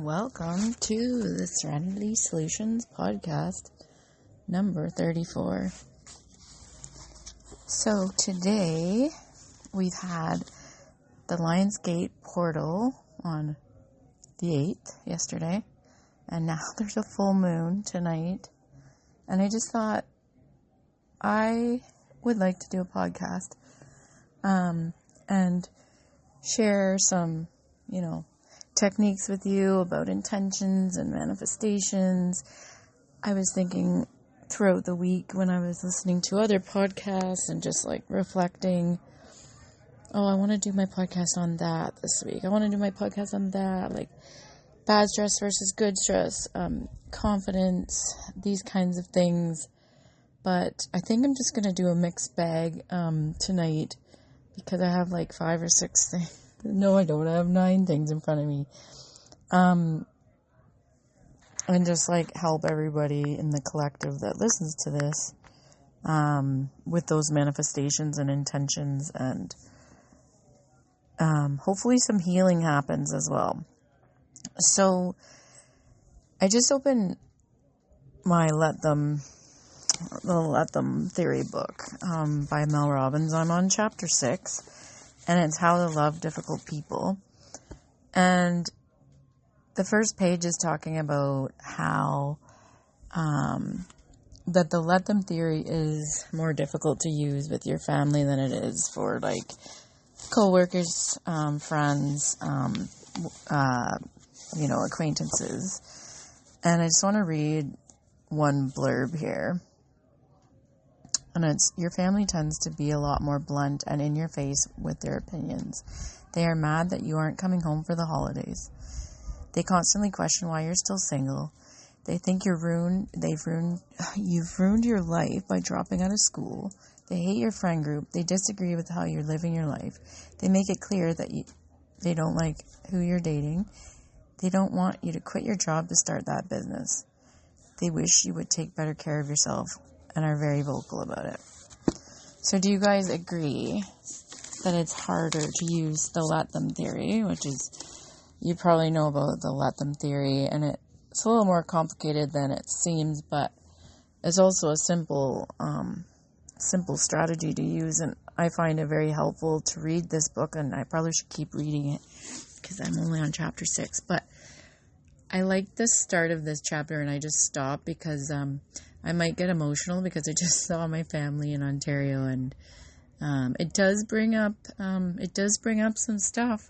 Welcome to the Serenity Solutions podcast, number 34. So today we've had the Lionsgate portal on the 8th yesterday, and now there's a full moon tonight, and I just thought I would like to do a podcast and share some, techniques with you about intentions and manifestations. I was thinking throughout the week when I was listening to other podcasts and just reflecting, I want to do my podcast on that this week. I want to do my podcast on that, bad stress versus good stress, confidence, these kinds of things. But I think I'm just going to do a mixed bag tonight because I have 5 or 6 things. No, I don't. I have 9 things in front of me. And just help everybody in the collective that listens to this with those manifestations and intentions, and hopefully some healing happens as well. So I just opened my Let Them Theory book by Mel Robbins. I'm on chapter 6. And it's how to love difficult people. And the first page is talking about how that the let them theory is more difficult to use with your family than it is for co-workers, friends, acquaintances. And I just want to read one blurb here. And it's, your family tends to be a lot more blunt and in your face with their opinions. They are mad that you aren't coming home for the holidays. They constantly question why you're still single. They think you've ruined your life by dropping out of school. They hate your friend group. They disagree with how you're living your life. They make it clear that they don't like who you're dating. They don't want you to quit your job to start that business. They wish you would take better care of yourself and are very vocal about it. So do you guys agree that it's harder to use the let them theory, which is, you probably know about the let them theory, and it's a little more complicated than it seems, but it's also a simple strategy to use, and I find it very helpful to read this book, and I probably should keep reading it because I'm only on chapter 6, but I like the start of this chapter, and I just stopped because I might get emotional because I just saw my family in Ontario, and it does bring up some stuff,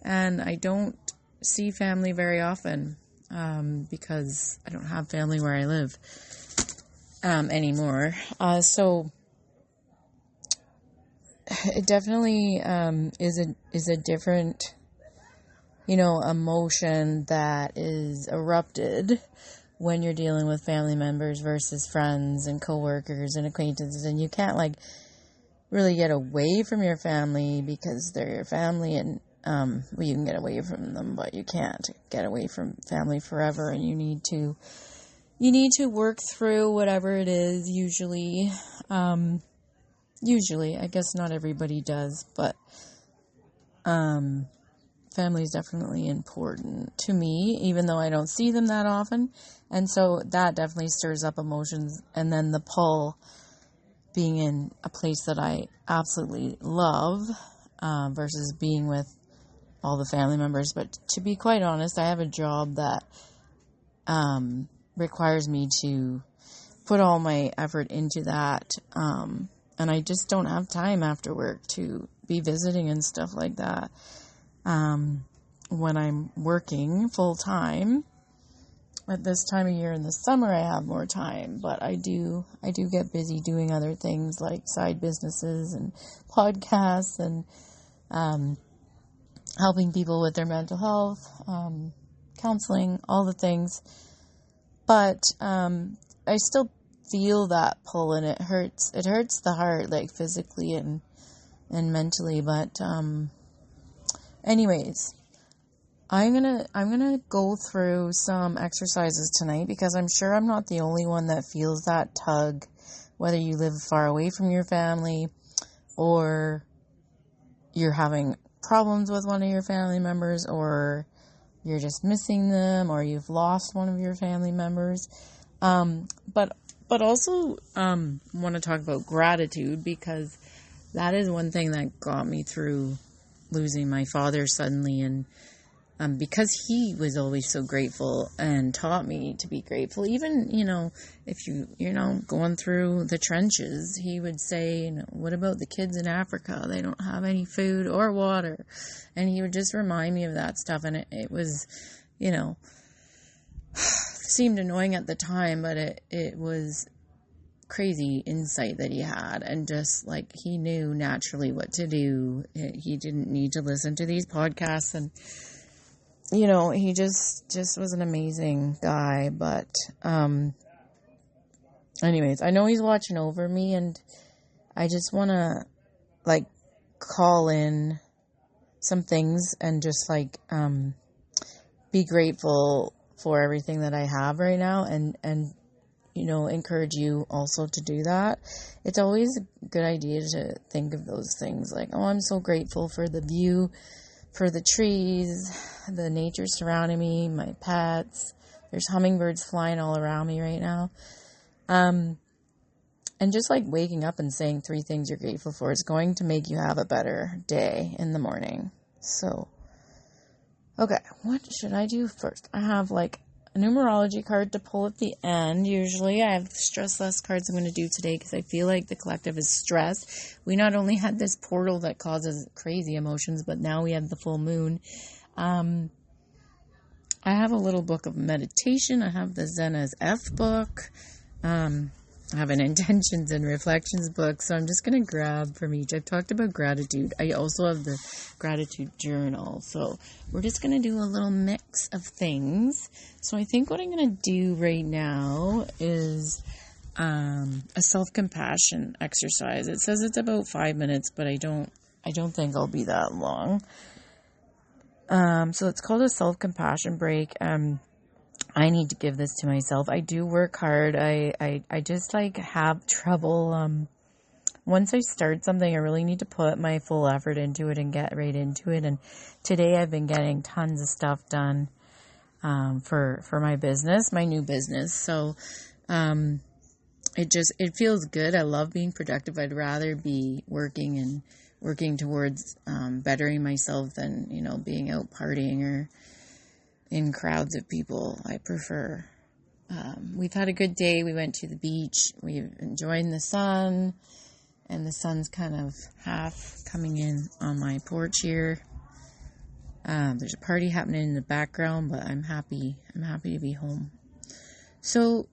and I don't see family very often because I don't have family where I live anymore. So it definitely is a different emotion that is erupted when you're dealing with family members versus friends and coworkers and acquaintances, and you can't really get away from your family because they're your family, and you can get away from them, but you can't get away from family forever, and you need to work through whatever it is. Usually, I guess not everybody does, but family is definitely important to me, even though I don't see them that often. And so that definitely stirs up emotions. And then the pull being in a place that I absolutely love versus being with all the family members. But to be quite honest, I have a job that requires me to put all my effort into that. And I just don't have time after work to be visiting and stuff like that. When I'm working full time, at this time of year in the summer, I have more time, but I do get busy doing other things like side businesses and podcasts and, helping people with their mental health, counseling, all the things. But, I still feel that pull, and it hurts the heart, physically and mentally, but, anyways, I'm gonna go through some exercises tonight because I'm sure I'm not the only one that feels that tug, whether you live far away from your family or you're having problems with one of your family members, or you're just missing them, or you've lost one of your family members. But also want to talk about gratitude, because that is one thing that got me through losing my father suddenly. And because he was always so grateful and taught me to be grateful, even, if you're going through the trenches, he would say, what about the kids in Africa? They don't have any food or water. And he would just remind me of that stuff. And it was, seemed annoying at the time, but it was crazy insight that he had, and just like he knew naturally what to do. He didn't need to listen to these podcasts, and he just was an amazing guy. But anyways, I know he's watching over me, and I just want to call in some things and just be grateful for everything that I have right now, and encourage you also to do that. It's always a good idea to think of those things like, oh, I'm so grateful for the view, for the trees, the nature surrounding me, my pets. There's hummingbirds flying all around me right now. And just waking up and saying 3 things you're grateful for is going to make you have a better day in the morning. So, okay, what should I do first? I have a numerology card to pull at the end. Usually I have the stress less cards I'm going to do today, because I feel like the collective is stressed. We not only had this portal that causes crazy emotions, but now we have the full moon. I have a little book of meditation. I have the Zen as F book. I have an intentions and reflections book, so I'm just going to grab from each. I've talked about gratitude. I also have the gratitude journal, so we're just going to do a little mix of things. So I think what I'm going to do right now is a self-compassion exercise. It says it's about 5 minutes, but I don't think I'll be that long. So it's called a self-compassion break. I need to give this to myself. I do work hard. I just have trouble. Once I start something, I really need to put my full effort into it and get right into it. And today I've been getting tons of stuff done, for my business, my new business. So, it feels good. I love being productive. I'd rather be working towards, bettering myself than, being out partying or in crowds of people. I prefer. We've had a good day. We went to the beach. We've enjoyed the sun, and the sun's kind of half coming in on my porch here. There's a party happening in the background, but I'm happy to be home. So,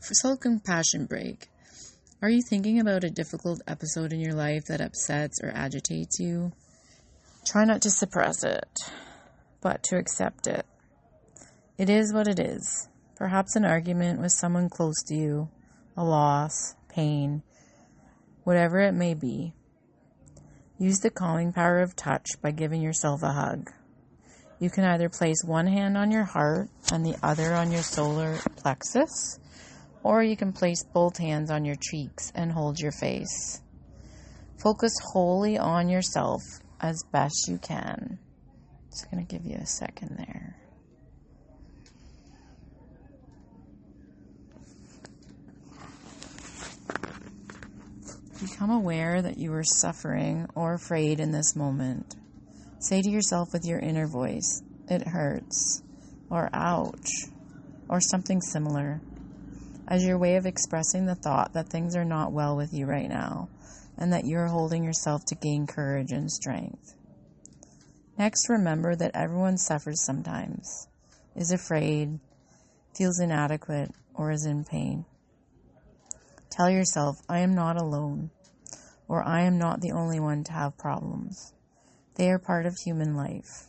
for self-compassion break, are you thinking about a difficult episode in your life that upsets or agitates you? Try not to suppress it, but to accept it. It is what it is. Perhaps an argument with someone close to you, a loss, pain, whatever it may be. Use the calming power of touch by giving yourself a hug. You can either place one hand on your heart and the other on your solar plexus, or you can place both hands on your cheeks and hold your face. Focus wholly on yourself as best you can. Just going to give you a second there. Become aware that you are suffering or afraid in this moment. Say to yourself with your inner voice, "It hurts," or "ouch," or something similar, as your way of expressing the thought that things are not well with you right now, and that you are holding yourself to gain courage and strength. Next, remember that everyone suffers sometimes, is afraid, feels inadequate, or is in pain. Tell yourself, "I am not alone," or "I am not the only one to have problems." They are part of human life.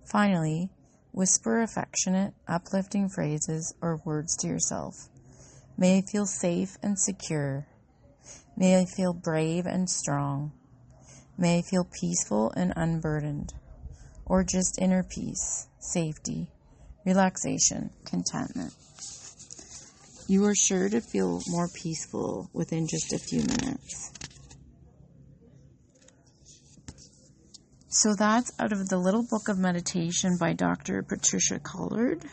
Finally, whisper affectionate, uplifting phrases or words to yourself. May I feel safe and secure. May I feel brave and strong. May I feel peaceful and unburdened, or just inner peace, safety, relaxation, contentment. You are sure to feel more peaceful within just a few minutes. So that's out of the Little Book of Meditation by Dr. Patricia Collard.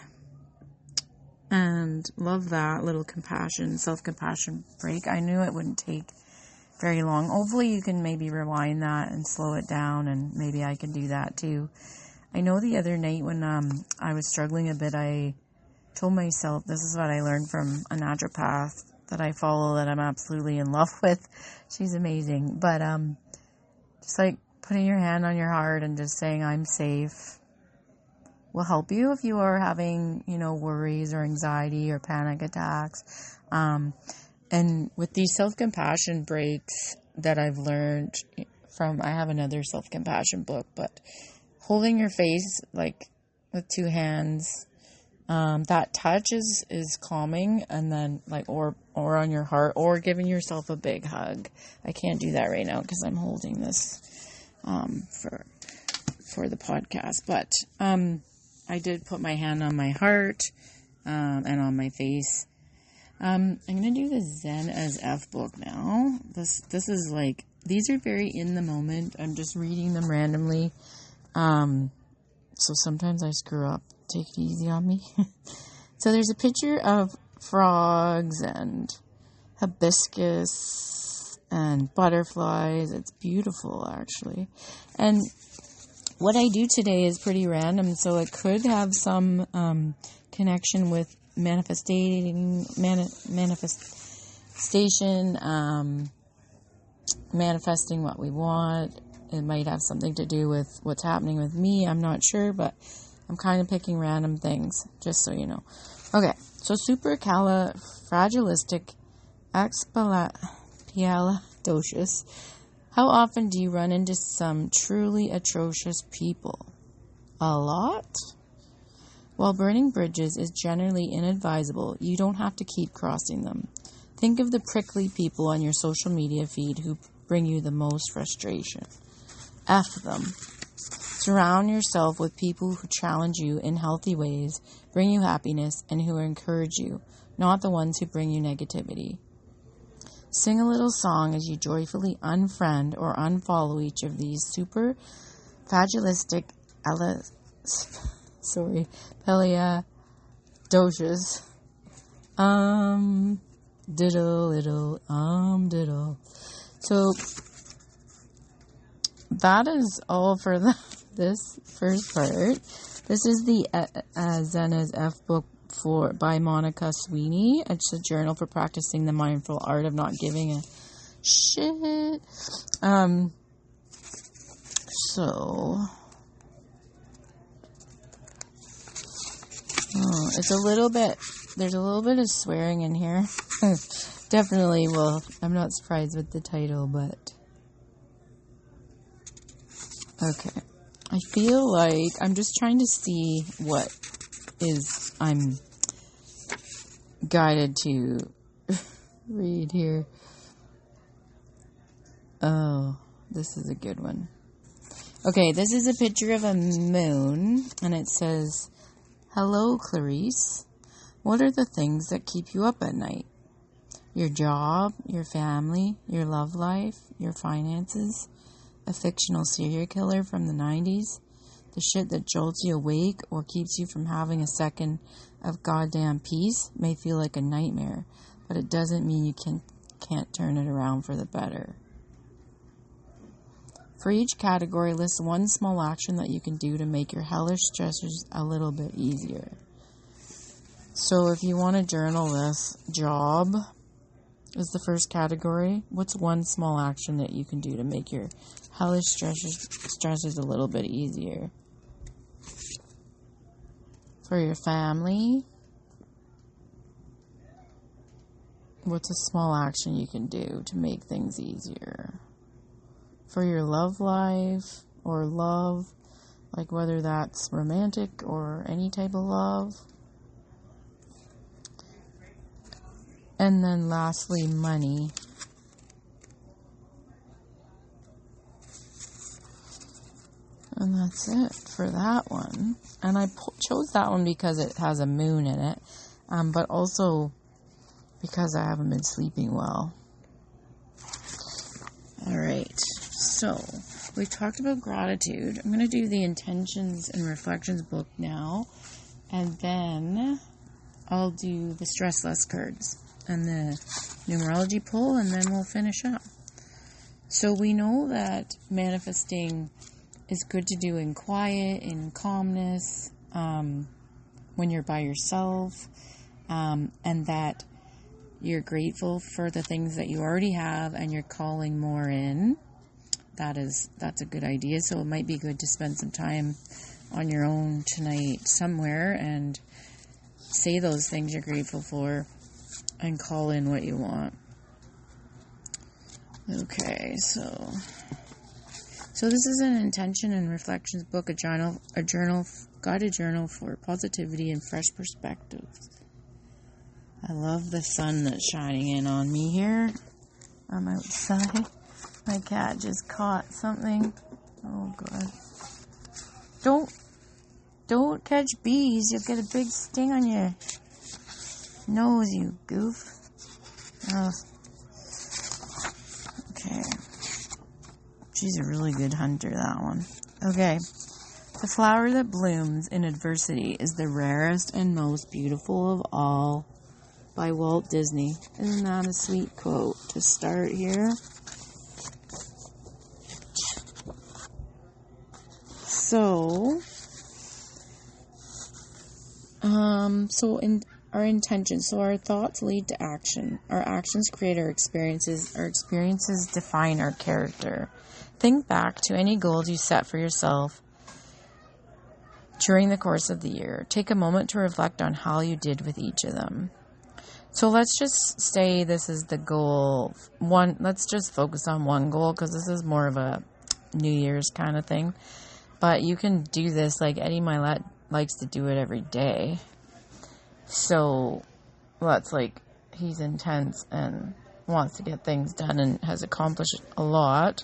And love that little self-compassion break. I knew it wouldn't take very long. Hopefully you can maybe rewind that and slow it down, and maybe I can do that too. I know the other night when I was struggling a bit, I told myself, this is what I learned from a naturopath that I follow, that I'm absolutely in love with. She's amazing. But just like putting your hand on your heart and just saying, I'm safe, will help you if you are having, worries or anxiety or panic attacks. And with these self-compassion breaks that I've learned from, I have another self-compassion book, but holding your face, like, with two hands, that touch is calming, and then, like, or on your heart, or giving yourself a big hug. I can't do that right now because I'm holding this, for the podcast, but, I did put my hand on my heart, and on my face. I'm going to do the Zen as F book now. This is like, these are very in the moment. I'm just reading them randomly. So sometimes I screw up. Take it easy on me. So there's a picture of frogs and hibiscus and butterflies. It's beautiful, actually. And what I do today is pretty random, so it could have some connection with manifestation, manifesting what we want. It might have something to do with what's happening with me. I'm not sure, but I'm kind of picking random things, just so you know. Okay, so supercalifragilistic expialidocious. How often do you run into some truly atrocious people? A lot? While burning bridges is generally inadvisable, you don't have to keep crossing them. Think of the prickly people on your social media feed who bring you the most frustration. F them. Surround yourself with people who challenge you in healthy ways, bring you happiness, and who encourage you, not the ones who bring you negativity. Sing a little song as you joyfully unfriend or unfollow each of these superfagilistic paliadocious. Diddle. So that is all for this first part. This is the Zen as F book by Monica Sweeney. It's a journal for practicing the mindful art of not giving a shit. It's a little bit, there's a little bit of swearing in here. Definitely, well, I'm not surprised with the title, but okay. I feel like I'm just trying to see what I'm guided to read here. Oh, this is a good one. Okay, this is a picture of a moon, and it says, "Hello, Clarice. What are the things that keep you up at night? Your job, your family, your love life, your finances, a fictional serial killer from the 90s, the shit that jolts you awake or keeps you from having a second of goddamn peace may feel like a nightmare, but it doesn't mean you can't turn it around for the better." For each category, list one small action that you can do to make your hellish stressors a little bit easier. So if you want to journal this, job is the first category. What's one small action that you can do to make your hellish stressors a little bit easier? For your family, what's a small action you can do to make things easier? For your love life or love, like whether that's romantic or any type of love. And then lastly, money. And that's it for that one. And I chose that one because it has a moon in it, but also because I haven't been sleeping well. All right. So we've talked about gratitude. I'm going to do the intentions and reflections book now, and then I'll do the stress less cards and the numerology pull, and then we'll finish up. So we know that manifesting is good to do in quiet, in calmness, when you're by yourself, and that you're grateful for the things that you already have and you're calling more in. That's a good idea. So it might be good to spend some time on your own tonight somewhere and say those things you're grateful for and call in what you want. Okay, so this is an intention and reflections book, a guided journal for positivity and fresh perspectives. I love the sun that's shining in on me here. I'm outside. My cat just caught something. Oh god. Don't catch bees. You'll get a big sting on your nose, you goof. Oh. Okay. She's a really good hunter, that one. Okay. The flower that blooms in adversity is the rarest and most beautiful of all, by Walt Disney. Isn't that a sweet quote to start here? So in our intention, so our thoughts lead to action. Our actions create our experiences. Our experiences define our character. Think back to any goals you set for yourself during the course of the year. Take a moment to reflect on how you did with each of them. So let's just say this is the goal. Let's just focus on one goal, because this is more of a New Year's kind of thing. But you can do this, like Eddie Milet likes to do it every day. So that's like, he's intense and wants to get things done and has accomplished a lot.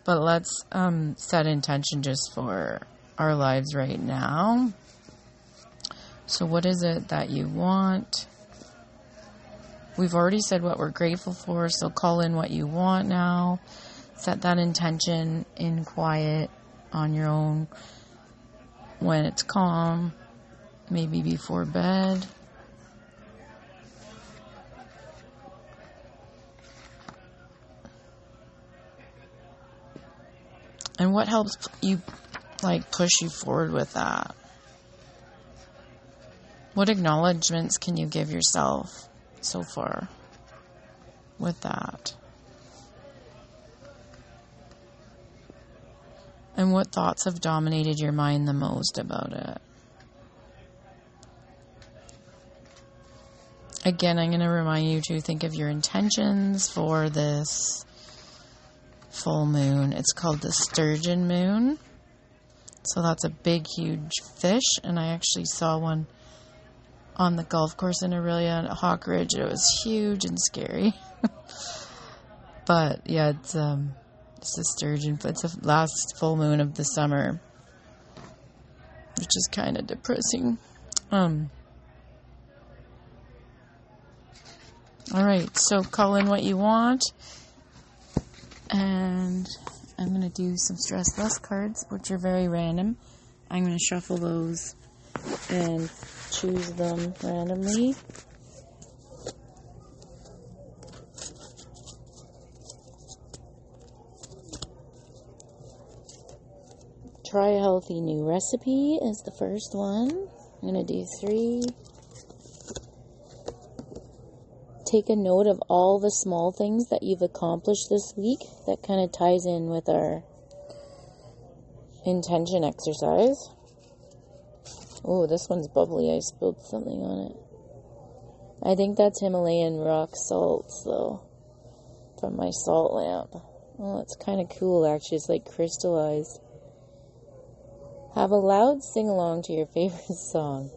But let's set intention just for our lives right now. So what is it that you want? We've already said what we're grateful for, so call in what you want now. Set that intention in quiet on your own when it's calm, maybe before bed. And what helps you, push you forward with that? What acknowledgements can you give yourself so far with that? And what thoughts have dominated your mind the most about it? Again, I'm going to remind you to think of your intentions for this full moon. It's called the Sturgeon moon. So that's a big, huge fish. And I actually saw one on the golf course in Aurelia at Hawk Ridge. It was huge and scary. But yeah, it's a sturgeon. It's the last full moon of the summer, which is kind of depressing. Alright, so call in what you want. And I'm going to do some stress less cards, which are very random. I'm going to shuffle those and choose them randomly. Try a healthy new recipe is the first one. I'm going to do 3. Take a note of all the small things that you've accomplished this week. That kind of ties in with our intention exercise. Oh, this one's bubbly. I spilled something on it. I think that's Himalayan rock salts, though, from my salt lamp. Oh, it's kind of cool, actually. It's like crystallized. Have a loud sing-along to your favorite song.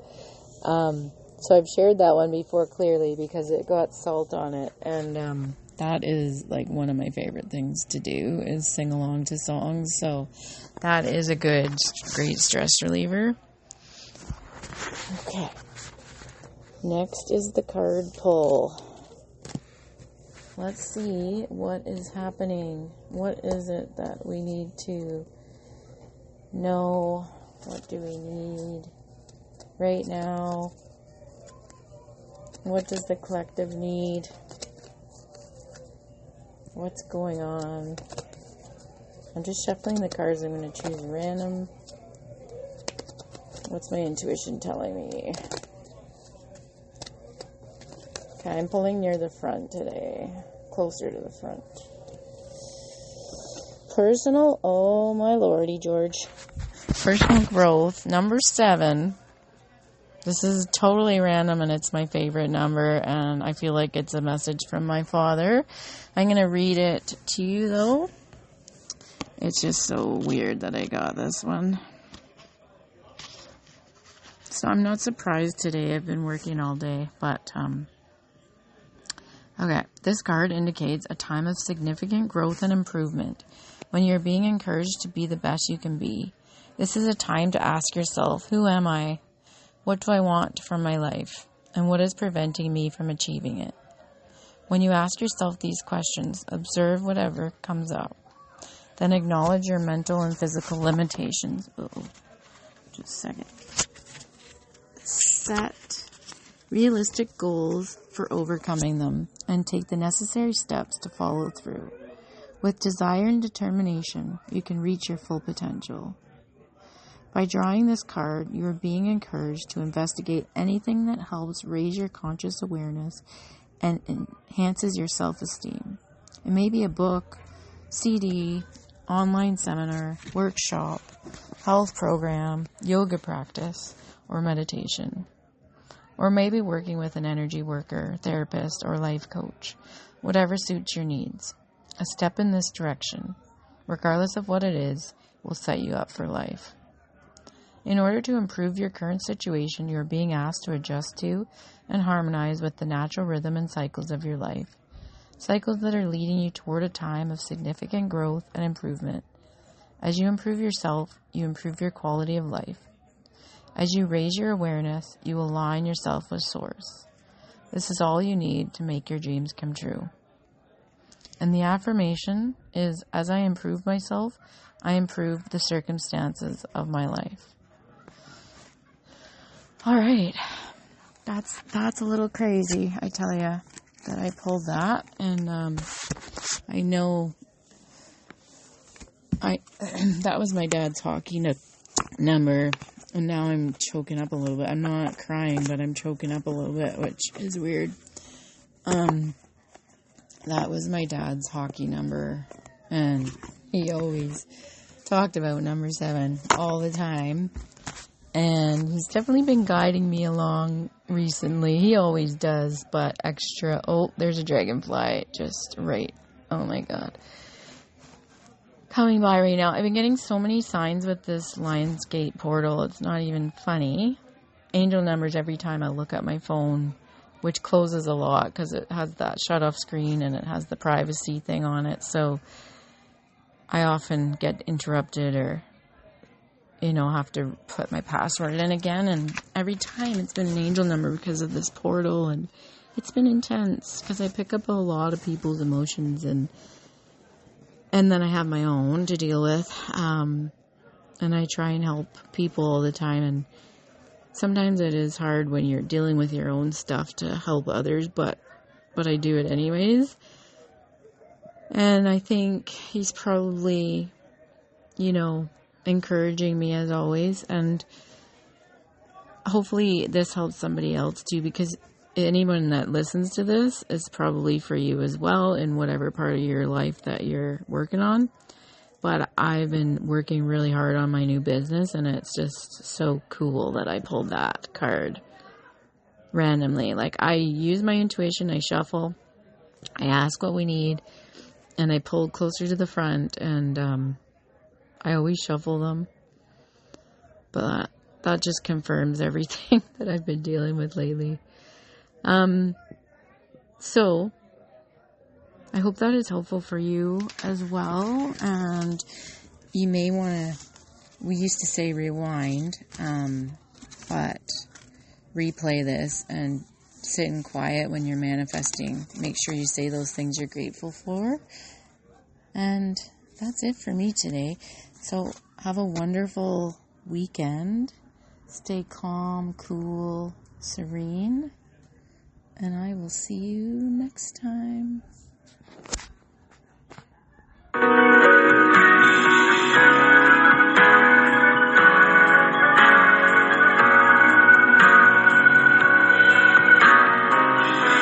So I've shared that one before clearly because it got salt on it. And that is like one of my favorite things to do is sing along to songs. So that is a great stress reliever. Okay. Next is the card pull. Let's see what is happening. What is it that we need to know? What do we need right now? What does the collective need? What's going on? I'm just shuffling the cards. I'm going to choose random. What's my intuition telling me? Okay, I'm pulling near the front today. Closer to the front. Personal, oh my lordy, George. Personal growth, number 7. This is totally random and it's my favorite number, and I feel like it's a message from my father. I'm going to read it to you though. It's just so weird that I got this one. So I'm not surprised today. I've been working all day, but okay. This card indicates a time of significant growth and improvement when you're being encouraged to be the best you can be. This is a time to ask yourself, who am I? What do I want from my life? And what is preventing me from achieving it? When you ask yourself these questions, observe whatever comes up. Then acknowledge your mental and physical limitations. Just a second. Set realistic goals for overcoming them and take the necessary steps to follow through. With desire and determination, you can reach your full potential. By drawing this card, you are being encouraged to investigate anything that helps raise your conscious awareness and enhances your self-esteem. It may be a book, CD, online seminar, workshop, health program, yoga practice, or meditation. Or maybe working with an energy worker, therapist, or life coach. Whatever suits your needs. A step in this direction, regardless of what it is, will set you up for life. In order to improve your current situation, you are being asked to adjust to and harmonize with the natural rhythm and cycles of your life. Cycles that are leading you toward a time of significant growth and improvement. As you improve yourself, you improve your quality of life. As you raise your awareness, you align yourself with Source. This is all you need to make your dreams come true. And the affirmation is, as I improve myself, I improve the circumstances of my life. All right. That's a little crazy, I tell you, that I pulled that. And I know that was my dad's hockey number. And now I'm choking up a little bit. I'm not crying, but I'm choking up a little bit, which is weird. That was my dad's hockey number. And he always talked about number 7 all the time. And he's definitely been guiding me along recently. He always does, but extra. Oh, there's a dragonfly just right. Oh my God. Coming by right now. I've been getting so many signs with this Lionsgate portal. It's not even funny. Angel numbers every time I look at my phone, which closes a lot because it has that shut off screen and it has the privacy thing on it. So I often get interrupted or, have to put my password in again. And every time it's been an angel number because of this portal. And it's been intense because I pick up a lot of people's emotions and then I have my own to deal with. And I try and help people all the time. And sometimes it is hard when you're dealing with your own stuff to help others, but I do it anyways. And I think he's probably, encouraging me as always. And hopefully this helps somebody else too, because anyone that listens to this is probably for you as well in whatever part of your life that you're working on. But I've been working really hard on my new business, and it's just so cool that I pulled that card randomly. Like, I use my intuition, I shuffle, I ask what we need, and I pull closer to the front, and I always shuffle them. But that just confirms everything that I've been dealing with lately. So I hope that is helpful for you as well. And you may want to, we used to say rewind, but replay this and sit in quiet when you're manifesting. Make sure you say those things you're grateful for. And that's it for me today. So have a wonderful weekend. Stay calm, cool, serene. And I will see you next time.